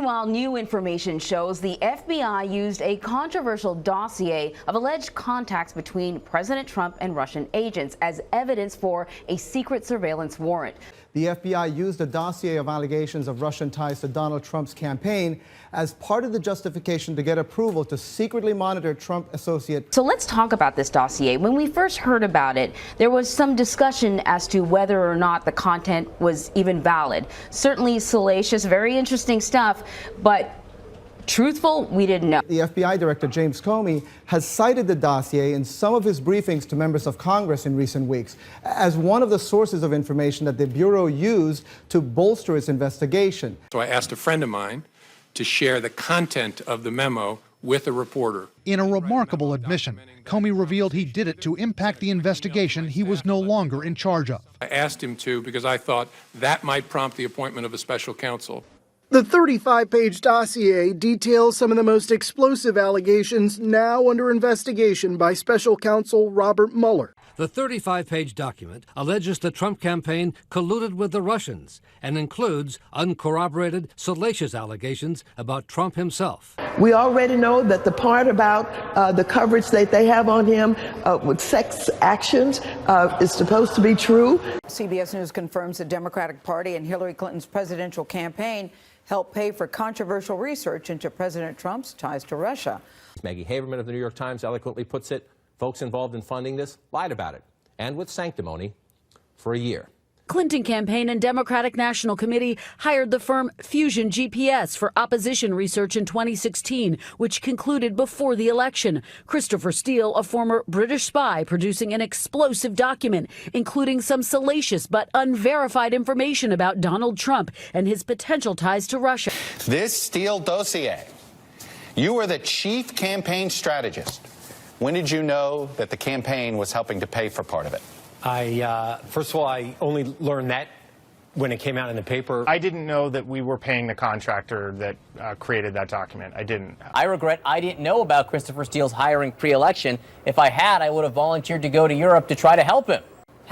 Meanwhile, new information shows the FBI used a controversial dossier of alleged contacts between President Trump and Russian agents as evidence for a secret surveillance warrant. The FBI used a dossier of allegations of Russian ties to Donald Trump's campaign as part of the justification to get approval to secretly monitor Trump associate. So let's talk about this dossier. When we first heard about it, there was some discussion as to whether or not the content was even valid. Certainly salacious, very interesting stuff, but truthful, we didn't know. The FBI Director James Comey has cited the dossier in some of his briefings to members of Congress in recent weeks as one of the sources of information that the Bureau used to bolster its investigation. So I asked a friend of mine to share the content of the memo with a reporter. In a remarkable admission, Comey revealed he did it to impact the investigation he was no longer in charge of. I asked him to because I thought that might prompt the appointment of a special counsel. The 35-page dossier details some of the most explosive allegations now under investigation by special counsel Robert Mueller. The 35-page document alleges the Trump campaign colluded with the Russians and includes uncorroborated, salacious allegations about Trump himself. We already know that the part about the coverage that they have on him with sex actions is supposed to be true. CBS News confirms the Democratic Party and Hillary Clinton's presidential campaign helped pay for controversial research into President Trump's ties to Russia. Maggie Haberman of the New York Times eloquently puts it, folks involved in funding this lied about it, and with sanctimony, for a year. Clinton campaign and Democratic National Committee hired the firm Fusion GPS for opposition research in 2016, which concluded before the election. Christopher Steele, a former British spy, producing an explosive document, including some salacious but unverified information about Donald Trump and his potential ties to Russia. This Steele dossier, you were the chief campaign strategist. When did you know that the campaign was helping to pay for part of it? First of all, I only learned that when it came out in the paper. I didn't know that we were paying the contractor that created that document. I didn't. I regret I didn't know about Christopher Steele's hiring pre-election. If I had, I would have volunteered to go to Europe to try to help him.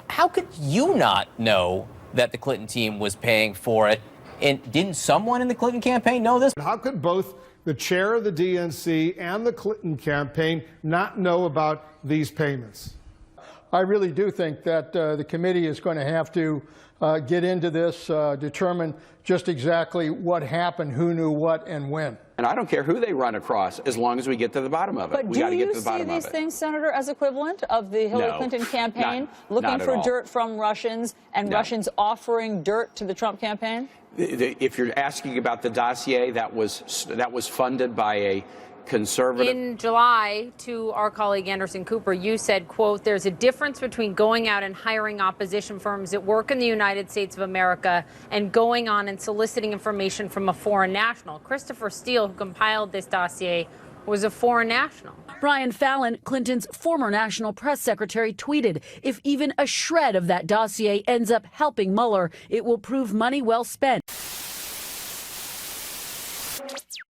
How could you not know that the Clinton team was paying for it? And didn't someone in the Clinton campaign know this? How could both the chair of the DNC and the Clinton campaign not know about these payments? I really do think that the committee is going to have to get into this, determine just exactly what happened, who knew what, and when. And I don't care who they run across, as long as we get to the bottom of it. But do you see these things, Senator, as equivalent of the Hillary Clinton campaign, looking for dirt from Russians and Russians offering dirt to the Trump campaign? If you're asking about the dossier, that was funded by a conservative. In July, to our colleague Anderson Cooper, you said, quote, there's a difference between going out and hiring opposition firms that work in the United States of America and going on and soliciting information from a foreign national. Christopher Steele, who compiled this dossier, was a foreign national. Brian Fallon, Clinton's former national press secretary, tweeted, if even a shred of that dossier ends up helping Mueller, it will prove money well spent.